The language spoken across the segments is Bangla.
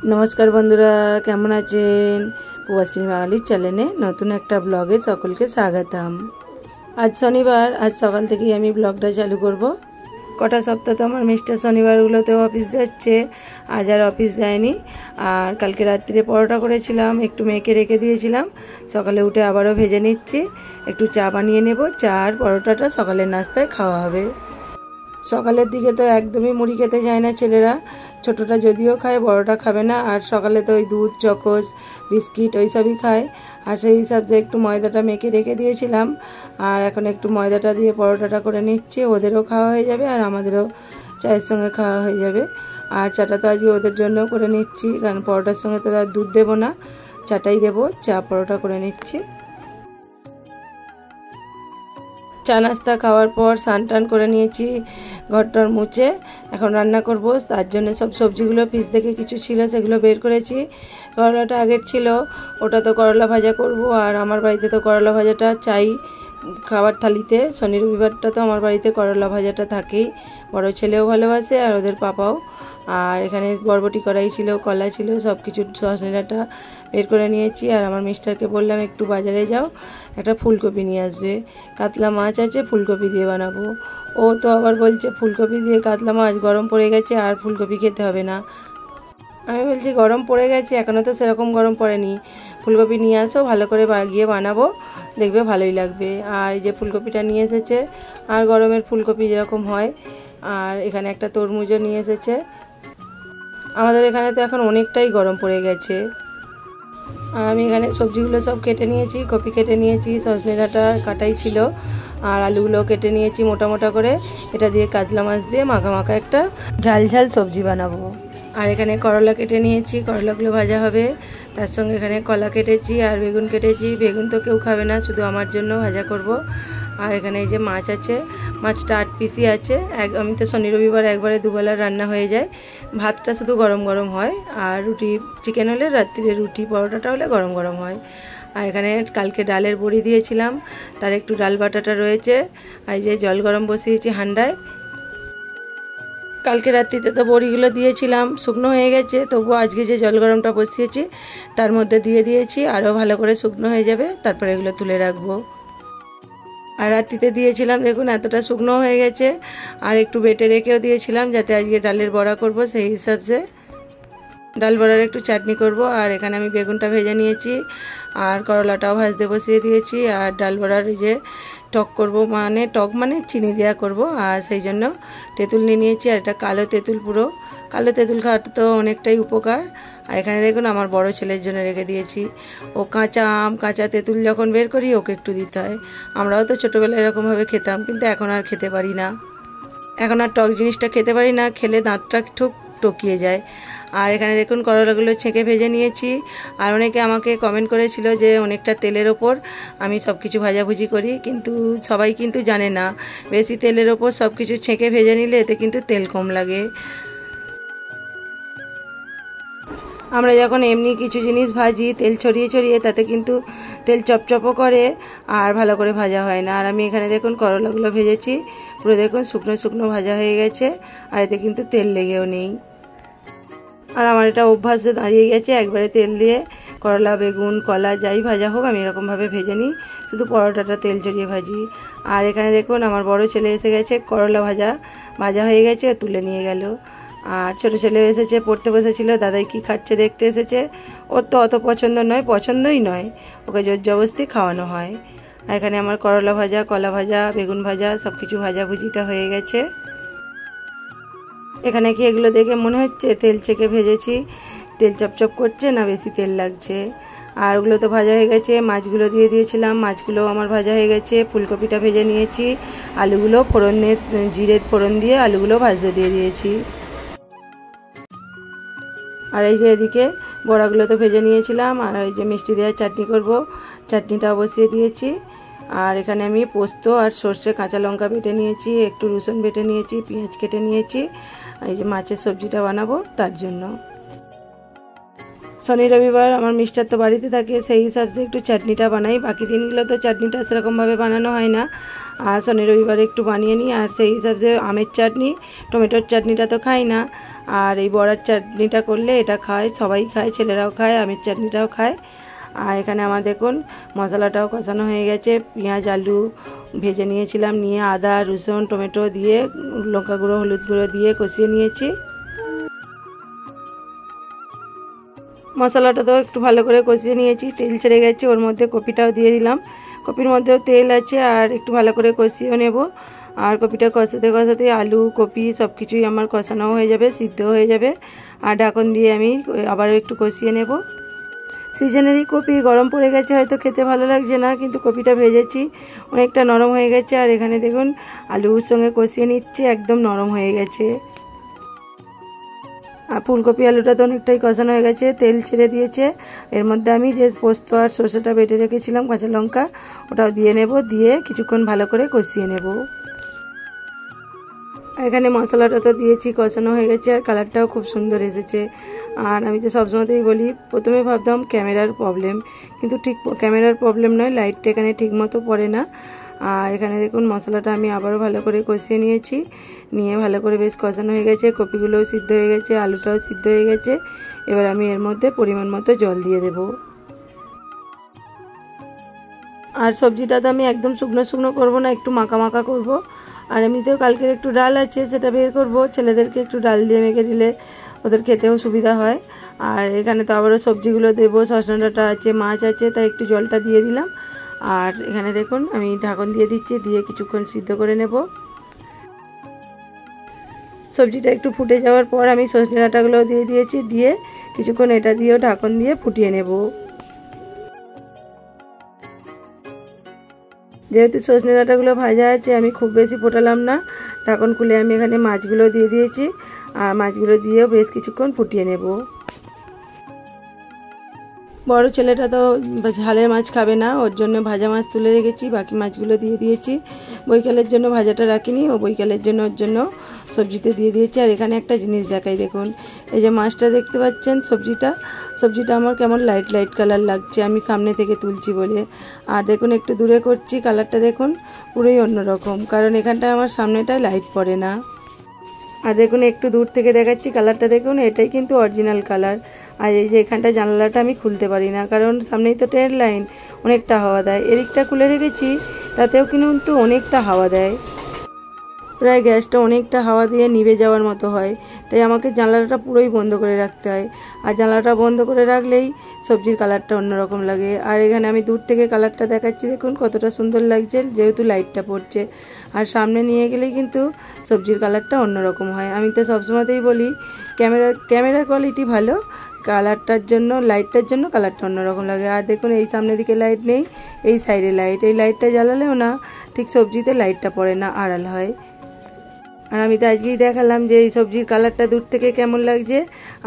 नमस्कार बंधुरा केमन आছেন প্রবাসী বাঙালির চ্যানেলে নতুন একটা ব্লগে সকলকে স্বাগতম। আজ শনিবার, আজ সকাল থেকেই আমি ব্লগটা চালু করব। কটা সপ্তাহ তো আমার মিস্টার শনিবারগুলোতেও অফিস যাচ্ছে, আজ আর অফিস যায়নি। আর কালকে রাত্রিরে পরোটা করেছিলাম, একটু মেখে রেখে দিয়েছিলাম, সকালে উঠে আবারও ভেজে নিচ্ছি। একটু চা বানিয়ে নেব, চা আর পরোটাটা সকালের নাস্তায় খাওয়া হবে। সকালের দিকে তো একদমই মুড়ি খেতে যায় না ছেলেরা, ছোটটা যদিও খায় বড়টা খাবে না। আর সকালে তো ওই দুধ, চকোস, বিস্কিট ওই সবই খায়। আর সেই হিসাবে একটু ময়দাটা মেখে রেখে দিয়েছিলাম, আর এখন একটু ময়দাটা দিয়ে পরোটাটা করে নিচ্ছি। ওদেরও খাওয়া হয়ে যাবে আর আমাদেরও চায়ের সঙ্গে খাওয়া হয়ে যাবে। আর চাটা তো আজকে ওদের জন্যও করে নিচ্ছি, কারণ পরোটার সঙ্গে তো আর দুধ দেবো না, চাটাই দেবো। চা পরোটা করে নিচ্ছি। চা নাস্তা খাওয়ার পর স্নান টান করে নিয়েছি, ঘরটার মুছে এখন রান্না করব। তার জন্য সব সবজিগুলো পিস থেকে কিছু ছিল সেগুলো বের করেছি। করলাটা আগের ছিল, ওটা তো করলা ভাজা করব। আর আমার বাড়িতে তো করলা ভাজাটা চাই খাবার থালিতে। শনি রবিবারটা তো আমার বাড়িতে করলা ভাজাটা থাকেই, বড় ছেলেও ভালোবাসে আর ওদের পাপাও। আর এখানে বরবটি কড়াই ছিল, কলা ছিল, সব কিছু সজনেটা বের করে নিয়েছি। আর আমার মিস্টারকে বললাম একটু বাজারে যাও, একটা ফুলকপি নিয়ে আসবে, কাতলা মাছ আছে ফুলকপি দিয়ে বানাবো। ও তো আবার বলছে ফুলকপি দিয়ে কাতলা মাছ, গরম পড়ে গেছে আর ফুলকপি খেতে হবে না। আমি বলছি গরম পড়ে গেছে, এখনও তো সেরকম গরম পড়েনি, ফুলকপি নিয়ে আসো, ভালো করে গিয়ে বানাবো, দেখবে ভালোই লাগবে। আর এই যে ফুলকপিটা নিয়ে এসেছে, আর গরমের ফুলকপি যেরকম হয়। আর এখানে একটা তরমুজও নিয়ে এসেছে। আমাদের এখানে তো এখন অনেকটাই গরম পড়ে গেছে। আর আমি এখানে সবজিগুলো সব কেটে নিয়েছি, কপি কেটে নিয়েছি, সজনে ডাঁটা কাটাই ছিল, আর আলুগুলো কেটে নিয়েছি মোটা মোটা করে। এটা দিয়ে কাতলা মাছ দিয়ে মাখা মাখা একটা ঝাল ঝাল সবজি বানাবো। আর এখানে করলা কেটে নিয়েছি, করলাগুলো ভাজা হবে। তার সঙ্গে এখানে কলা কেটেছি আর বেগুন কেটেছি। বেগুন তো কেউ খাবে না, শুধু আমার জন্য ভাজা করব। আর এখানে এই যে মাছ আছে, মাছটা 8 পিসই আছে। আমি তো শনি রবিবার একবারে দুবেলা রান্না হয়ে যায়, ভাতটা শুধু গরম গরম হয়। আর রুটি, চিকেন হলে রাত্রিরে রুটি, পরোটাটা হলে গরম গরম হয়। আর এখানে কালকে ডালের বড়ি দিয়েছিলাম, তার একটু ডাল বাটাটা রয়েছে। আর যে জল গরম বসিয়েছি হান্ডায়। কালকে রাত্রিতে তো বড়িগুলো দিয়েছিলাম, শুকনো হয়ে গেছে, তবুও আজকে যে জল গরমটা বসিয়েছি তার মধ্যে দিয়ে দিয়েছি, আরও ভালো করে শুকনো হয়ে যাবে, তারপরে এগুলো তুলে রাখবো। আর রাত্রিতে দিয়েছিলাম, দেখুন এতটা শুকনো হয়ে গেছে। আর একটু বেটে রেখেও দিয়েছিলাম যাতে আজকে ডালের বড়া করব, সেই হিসাবে ডাল বড়ার একটু চাটনি করব। আর এখানে আমি বেগুনটা ভেজে নিয়েছি, আর করলাটাও ভাজতে বসিয়ে দিয়েছি। আর ডাল বড়ার এই যে টক করব, টক মানে চিনি দেওয়া করব। আর সেই জন্য তেঁতুল নিয়ে নিয়েছি, আর এটা কালো তেঁতুল, পুরো কালো তেঁতুল খাওয়াটা তো অনেকটাই উপকার। আর এখানে দেখুন আমার বড় ছেলের জন্য রেখে দিয়েছি। ও কাঁচা আম, কাঁচা তেঁতুল যখন বের করি ওকে একটু দিতে হয়। আমরাও তো ছোটোবেলায় এরকমভাবে খেতাম, কিন্তু এখন আর খেতে পারি না, এখন আর টক জিনিসটা খেতে পারি না, খেলে দাঁতটা ঠুক টকিয়ে যায়। আর এখানে দেখুন করলাগুলো ছেঁকে ভেজে নিয়েছি। আর অনেকে আমাকে কমেন্ট করেছিল যে অনেকটা তেলের ওপর আমি সব কিছু ভাজাভুজি করি, কিন্তু সবাই কিন্তু জানে না বেশি তেলের ওপর সব কিছু ছেঁকে ভেজে নিলে এতে কিন্তু তেল কম লাগে। আমরা যখন এমনি কিছু জিনিস ভাজি তেল ছড়িয়ে ছড়িয়ে, তাতে কিন্তু তেল চপচপও করে আর ভালো করে ভাজা হয় না। আর আমি এখানে দেখুন করলাগুলো ভেজেছি, পুরো দেখুন শুকনো শুকনো ভাজা হয়ে গেছে, আর এতে কিন্তু তেল লেগেও নেই। আর আমার এটা অভ্যাসে দাঁড়িয়ে গেছে, একবারে তেল দিয়ে করলা, বেগুন, কলা যাই ভাজা হোক আমি এরকমভাবে ভেজে নিই, শুধু পরোটাটা তেল ছড়িয়ে ভাজি। আর এখানে দেখুন আমার বড় ছেলে এসে গেছে, করলা ভাজা হয়ে গেছে, তুলে নিয়ে গেল। আর ছোটো ছেলে এসেছে, পড়তে বসেছিল, দাদাই কি খাচ্ছে দেখতে এসেছে। ওর তো অত পছন্দ নয়, পছন্দই নয়, ওকে জোর জবরদস্তি খাওয়ানো হয়। আর এখানে আমার করলা ভাজা, কলা ভাজা, বেগুন ভাজা সব কিছু ভাজাভুজিটা হয়ে গেছে। এখানে কি এগুলো দেখে মনে হচ্ছে তেল ছেঁকে ভেজেছি, তেল চপচপ করছে না বেশি তেল লাগছে। আর ওগুলো তো ভাজা হয়ে গেছে। মাছগুলো দিয়ে দিয়েছিলাম, মাছগুলো আমার ভাজা হয়ে গেছে। ফুলকপিটা ভেজে নিয়েছি, আলুগুলো জিরে ফোড়ন দিয়ে আলুগুলো ভাজতে দিয়ে দিয়েছি। আর এই যে এদিকে বড়াগুলো তো ভেজে নিয়েছিলাম। আর এই যে মিষ্টি দেওয়ার চাটনি করব, চাটনিটা বসিয়ে দিয়েছি। আর এখানে আমি পোস্ত আর সর্ষে, কাঁচা লঙ্কা বেটে নিয়েছি, একটু রসুন বেটে নিয়েছি, পেঁয়াজ কেটে নিয়েছি। এই যে মাছের সবজিটা বানাবো তার জন্য। শনি রবিবার আমার মিস্টার তো বাড়িতে থাকে, সেই হিসাবে একটু চাটনিটা বানাই, বাকি দিনগুলো তো চাটনিটা সেরকমভাবে বানানো হয় না। আর শনি রবিবারে একটু বানিয়ে নিই। আর সেই হিসাবে আমের চাটনি, টমেটোর চাটনিটা তো খাই না, আর এই বড়ার চাটনিটা করলে এটা খায়, সবাই খায়, ছেলেরাও খায়, আমের চাটনিটাও খায়। আর এখানে আমার দেখুন মশলাটাও কষানো হয়ে গেছে। পেঁয়াজ আলু ভেজে নিয়েছিলাম, নিয়ে আদা রসুন টমেটো দিয়ে লঙ্কা গুঁড়ো হলুদ গুঁড়ো দিয়ে কষিয়ে নিয়েছি। মশলাটা তো একটু ভালো করে কষিয়ে নিয়েছি, তেল ছেড়ে গেছে, ওর মধ্যে কপিটাও দিয়ে দিলাম। কপির মধ্যেও তেল আছে, আর একটু ভালো করে কষিয়ে নেব। আর কপিটা কষাতে কষাতে আলু কপি সব কিছুই আমার কষানো হয়ে যাবে, সিদ্ধ হয়ে যাবে। আর ঢাকন দিয়ে আমি আবারও একটু কষিয়ে নেব। সিজনেরই কপি, গরম পড়ে গেছে হয়তো খেতে ভালো লাগছে না, কিন্তু কপিটা ভেজেছি অনেকটা নরম হয়ে গেছে। আর এখানে দেখুন আলুর সঙ্গে কষিয়ে নিচ্ছে, একদম নরম হয়ে গেছে। আর ফুলকপি আলুটা তো অনেকটাই কষানো হয়ে গেছে, তেল ছেড়ে দিয়েছে। এর মধ্যে আমি যে পোস্ত আর সরষেটা বেটে রেখেছিলাম, কাঁচা লঙ্কা, ওটাও দিয়ে নেব, দিয়ে কিছুক্ষণ ভালো করে কষিয়ে নেব। এখানে মশলাটা তো দিয়েছি, কষানো হয়ে গেছে, আর কালারটাও খুব সুন্দর এসেছে। আর আমি তো সবসময়তেই বলি, প্রথমে ভাবতাম ক্যামেরার প্রবলেম, কিন্তু ঠিক ক্যামেরার প্রবলেম নয়, লাইটটা এখানে ঠিক মতো পড়ে না। আর এখানে দেখুন মশলাটা আমি আবারও ভালো করে কষিয়ে নিয়েছি, নিয়ে ভালো করে বেশ কষানো হয়ে গেছে, কপিগুলোও সিদ্ধ হয়ে গেছে, আলুটাও সিদ্ধ হয়ে গেছে। এবার আমি এর মধ্যে পরিমাণ মতো জল দিয়ে দেব। আর সবজিটা তো আমি একদম শুকনো শুকনো করবো না, একটু মাখা মাখা করব। আর এমনিতেও কালকের একটু ডাল আছে, সেটা বের করব, ছেলেদেরকে একটু ডাল দিয়ে মেখে দিলে ওদের খেতেও সুবিধা হয়। আর এখানে তো আবারও সবজিগুলো দেবো, সজনে ডাঁটা আছে, মাছ আছে, তাই একটু জলটা দিয়ে দিলাম। আর এখানে দেখুন আমি ঢাকন দিয়ে দিচ্ছি, দিয়ে কিছুক্ষণ সিদ্ধ করে নেব। সবজিটা একটু ফুটে যাওয়ার পর আমি সজনে ডাঁটাগুলো দিয়ে দিয়েছি, দিয়ে কিছুক্ষণ এটা দিয়েও ঢাকন দিয়ে ফুটিয়ে নেব। যেহেতু সজনে ডাঁটাগুলো ভাজা আছে, আমি খুব বেশি ফোটালাম না, ঢাকন খুলে আমি এখানে মাছগুলো দিয়ে দিয়েছি। আর মাছগুলো দিয়েও বেশ কিছুক্ষণ ফুটিয়ে নেব। বড় ছেলেটা তো ঝালের মাছ খাবে না, ওর জন্য ভাজা মাছ তুলে রেখেছি, বাকি মাছগুলো দিয়ে দিয়েছি। বৈকালের জন্য ভাজাটা রাখিনি, ও বৈকালের জন্য ওর জন্য সবজিতে দিয়ে দিয়েছি। আর এখানে একটা জিনিস দেখাই, দেখুন এই যে মাছটা দেখতে পাচ্ছেন, সবজিটা আমার কেমন লাইট লাইট কালার লাগছে, আমি সামনে থেকে তুলছি বলে। আর দেখুন একটু দূরে করছি, কালারটা দেখুন পুরোই অন্যরকম, কারণ এখানটায় আমার সামনেটায় লাইট পড়ে না। আর দেখুন একটু দূর থেকে দেখাচ্ছি, কালারটা দেখুন, এটাই কিন্তু অরিজিনাল কালার। আর এই যে এখানটা জানালাটা আমি খুলতে পারি না, কারণ সামনেই তো ট্রেন লাইন, অনেকটা হাওয়া দেয়। এদিকটা খুলে রেখেছি, তাতেও কিন্তু অনেকটা হাওয়া দেয়, প্রায় গ্যাসটা অনেকটা হাওয়া দিয়ে নিভে যাওয়ার মতো হয়। তাই আমাকে জানলাটা পুরোই বন্ধ করে রাখতে হয়। আর জানলাটা বন্ধ করে রাখলেই সবজির কালারটা অন্যরকম লাগে। আর এখানে আমি দূর থেকে কালারটা দেখাচ্ছি, দেখুন কতটা সুন্দর লাগছে, যেহেতু লাইটটা পড়ছে। আর সামনে নিয়ে গেলেই কিন্তু সবজির কালারটা অন্যরকম হয়। আমি তো সবসময়তেই বলি, ক্যামেরার কোয়ালিটি ভালো, কালারটার জন্য, লাইটটার জন্য কালারটা অন্যরকম লাগে। আর দেখুন এই সামনের দিকে লাইট নেই, এই সাইডে লাইট, এই লাইটটা জ্বালালেও না ঠিক সবজিতে লাইটটা পড়ে না, আড়াল হয়। আর আমি তো আজকেই দেখালাম যে এই সবজির কালারটা দূর থেকে কেমন লাগছে।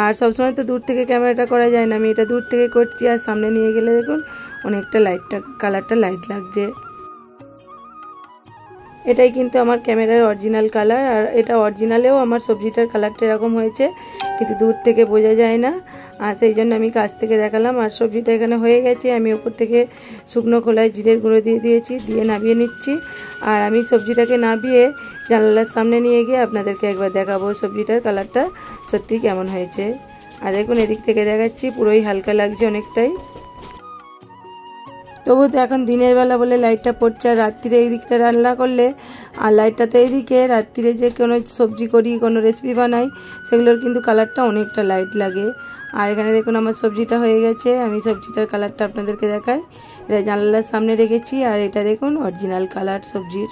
আর সবসময় তো দূর থেকে ক্যামেরাটা করা যায় না, আমি এটা দূর থেকে করছি। আর সামনে নিয়ে গেলে দেখুন অনেকটা কালারটা লাইট লাগছে। এটাই কিন্তু আমার ক্যামেরার অরিজিনাল কালার। আর এটা অরিজিনালেও আমার সবজিটার কালারটা এরকম হয়েছে, কিন্তু দূর থেকে বোঝা যায় না। আর সেই জন্য আমি কাছ থেকে দেখালাম। আর সবজিটা এখানে হয়ে গেছে, আমি ওপর থেকে শুকনো খোলায় জিরের গুঁড়ো দিয়ে দিয়েছি, দিয়ে নাবিয়ে নিচ্ছি। আর আমি সবজিটাকে নাবিয়ে জানালার সামনে নিয়ে গিয়ে আপনাদেরকে একবার দেখাবো সবজিটার কালারটা সত্যি কেমন হয়েছে। আর দেখুন এদিক থেকে দেখাচ্ছি, পুরোই হালকা লাগছে অনেকটাই। তবু তো এখন দিনের বেলা বলে লাইটটা পড়ছে, আর রাত্রিরে এই দিকটা রান্না করলে আর লাইটটা তো এইদিকে, রাত্রিরে যে কোনো সবজি করি, কোনো রেসিপি বানাই, সেগুলোর কিন্তু কালারটা অনেকটা লাইট লাগে। আর এখানে দেখুন আমার সবজিটা হয়ে গেছে, আমি সবজিটার কালারটা আপনাদেরকে দেখাই। এটা জানলার সামনে রেখেছি, আর এটা দেখুন অরিজিনাল কালার সবজির।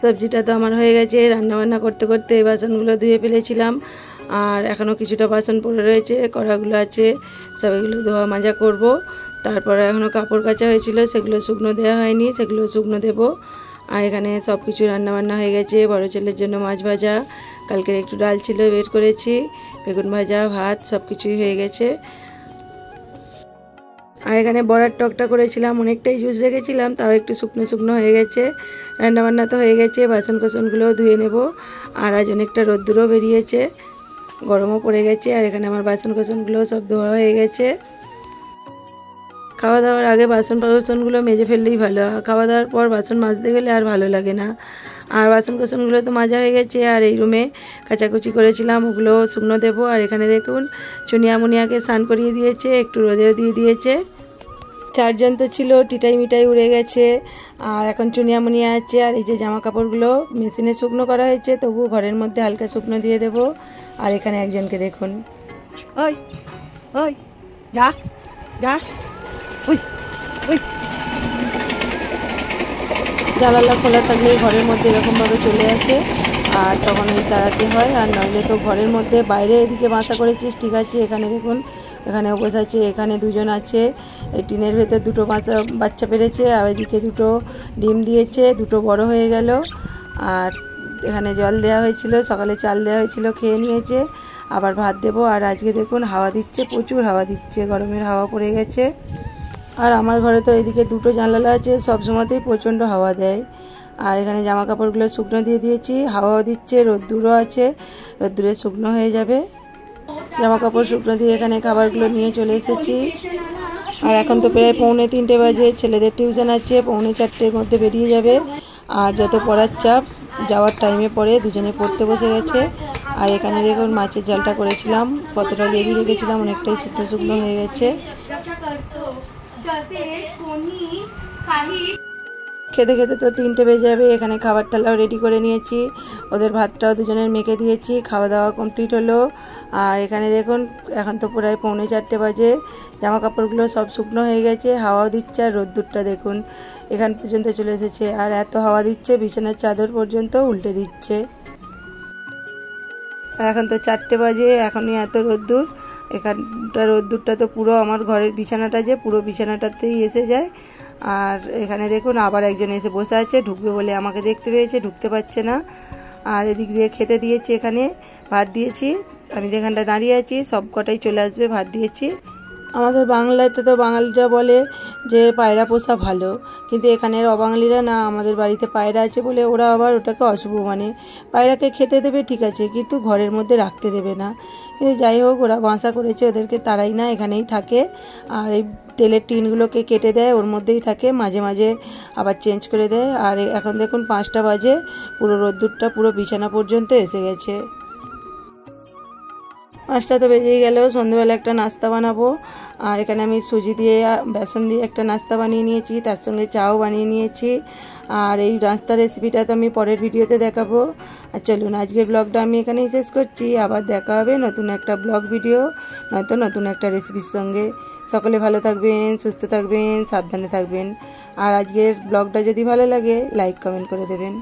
সবজিটা তো আমার হয়ে গেছে। রান্নাবান্না করতে করতে এই বাসনগুলো ধুয়ে ফেলেছিলাম, আর এখনও কিছুটা বাসন পড়ে রয়েছে, কড়াগুলো আছে, সব এগুলো ধোয়া মাজা করব। তারপরে এখনও কাপড় কাচা হয়েছিল, সেগুলো শুকনো দেওয়া হয়নি, সেগুলো শুকনো দেবো। আর এখানে সব কিছু রান্নাবান্না হয়ে গেছে। বড় ছেলের জন্য মাছ ভাজা, কালকের একটু ডাল ছিল বের করেছি, বেগুন ভাজা, ভাত সব কিছুই হয়ে গেছে। আর এখানে বড়ার টকটা করেছিলাম, অনেকটাই জুস রেখেছিলাম, তাও একটু শুকনো শুকনো হয়ে গেছে। রান্নাবান্না তো হয়ে গেছে, বাসন কোসনগুলোও ধুয়ে নেব। আর আজ অনেকটা রোদ্দুরও বেরিয়েছে, গরমও পড়ে গেছে। আর এখানে আমার বাসন কোসনগুলোও সব ধোয়া হয়ে গেছে। খাওয়া দাওয়ার আগে বাসনগুলো মেজে ফেললেই ভালো, খাওয়া দাওয়ার পর বাসন মাজতে গেলে আর ভালো লাগে না। আর বাসনগুলো তো মাজা হয়ে গেছে, আর এই রুমে কাচাকুচি করেছিলাম ওগুলো শুকনো দেবো। আর এখানে দেখুন চুনিয়া মুনিয়াকে স্নান করিয়ে দিয়েছে, একটু রোদেও দিয়ে দিয়েছে। চারজন তো ছিল, টিটাই মিটাই উড়ে গেছে, আর এখন চুনিয়া মুনিয়া আছে। আর এই যে জামা কাপড়গুলো মেশিনে শুকনো করা হয়েছে, তবুও ঘরের মধ্যে হালকা শুকনো দিয়ে দেবো। আর এখানে একজনকে দেখুন, ওই ওই যা যা, উই উই। জানালা খোলা থাকলে ঘরের মধ্যে এরকমভাবে চলে আসে, আর তখন ওই তাড়াতে হয়। আর নইলে তো ঘরের মধ্যে বাইরে এদিকে বাসা করেছিস, ঠিক আছে। এখানে দেখুন, এখানে বসে আছে, এখানে দুজন আছে। এই টিনের ভেতর দুটো বাচ্চা পেরেছে, আর এদিকে দুটো ডিম দিয়েছে, দুটো বড় হয়ে গেল। আর এখানে জল দেওয়া হয়েছিল, সকালে চাল দেওয়া হয়েছিল, খেয়ে নিয়েছে। আবার ভাত দেবো। আর আজকে দেখুন হাওয়া দিচ্ছে, প্রচুর হাওয়া দিচ্ছে, গরমের হাওয়া পড়ে গেছে। আর আমার ঘরে তো এদিকে দুটো জানালা আছে, সব সময়তেই প্রচণ্ড হাওয়া দেয়। আর এখানে জামা কাপড়গুলো শুকনো দিয়ে দিয়েছি, হাওয়াও দিচ্ছে, রোদ্দুরও আছে, রোদ্দুরে শুকনো হয়ে যাবে। জামা কাপড় শুকনো দিয়ে এখানে খাবারগুলো নিয়ে চলে এসেছি। আর এখন তো প্রায় 3:45 বাজে, ছেলেদের টিউশন আছে, 3:45-4টের মধ্যে বেরিয়ে যাবে। আর যত পড়ার চাপ, যাওয়ার টাইমে পড়ে দুজনে পড়তে বসে গেছে। আর এখানে দেখুন মাছের জালটা করেছিলাম, কতটা লেবু রেখেছিলাম, অনেকটাই শুকনো শুকনো হয়ে গেছে। খেতে খেতে তো 3টে বেজে যাবে। এখানে খাবার থালাও রেডি করে নিয়েছি, ওদের ভাতটাও দুজনের মেখে দিয়েছি, খাওয়া দাওয়া কমপ্লিট হলো। আর এখানে দেখুন এখন তো প্রায় 3:45 বাজে, জামা কাপড়গুলো সব শুকনো হয়ে গেছে, হাওয়াও দিচ্ছে। আর রোদ্দুরটা দেখুন এখান পর্যন্ত চলে এসেছে, আর এত হাওয়া দিচ্ছে বিছানার চাদর পর্যন্ত উল্টে দিচ্ছে। আর এখন তো 4টে বাজে, এখনই এত রোদ্দুর। এখানটা রোদ্দুরটা তো পুরো আমার ঘরের বিছানাটা, যে পুরো বিছানাটাতেই এসে যায়। আর এখানে দেখুন আবার একজন এসে বসে আছে, ঢুকবে বলে আমাকে দেখতে পেয়েছে, ঢুকতে পারছে না। আর এদিক দিয়ে খেতে দিয়েছি, এখানে ভাত দিয়েছি, আমি যেখানটা দাঁড়িয়ে আছি সব কটাই চলে আসবে, ভাত দিয়েছি। আমাদের বাংলাতে তো বাঙালিরা বলে যে পায়রা পোষা ভালো, কিন্তু এখানের অবাঙালিরা না, আমাদের বাড়িতে পায়রা আছে বলে ওরা আবার ওটাকে অশুভ মানে। পায়রাকে খেতে দেবে ঠিক আছে, কিন্তু ঘরের মধ্যে রাখতে দেবে না। কিন্তু যাই হোক, ওরা বাসা করেছে, ওদেরকে তারাই না, এখানেই থাকে। আর এই তেলের টিনগুলোকে কেটে দেয়, ওর মধ্যেই থাকে, মাঝে মাঝে আবার চেঞ্জ করে দেয়। আর এখন দেখুন 5টা বাজে, পুরো রোদ্দুরটা পুরো বিছানা পর্যন্ত এসে গেছে। 5টা তো বেজেই গেল, সন্ধ্যেবেলা একটা নাস্তা বানাবো। আর এখানে আমি সুজি দিয়ে বেসন দিয়ে একটা নাস্তা বানিয়ে নিয়েছি, তার সঙ্গে চাও বানিয়ে নিয়েছি। আর এই নাস্তার রেসিপিটা তো আমি পরের ভিডিওতে দেখাবো। আর চলুন আজকের ব্লগটা আমি এখানেই শেষ করছি, আবার দেখা হবে নতুন একটা ব্লগ ভিডিও, নয়তো নতুন একটা রেসিপির সঙ্গে। সকলে ভালো থাকবেন, সুস্থ থাকবেন, সাবধানে থাকবেন। আর আজকের ব্লগটা যদি ভালো লাগে লাইক কমেন্ট করে দেবেন।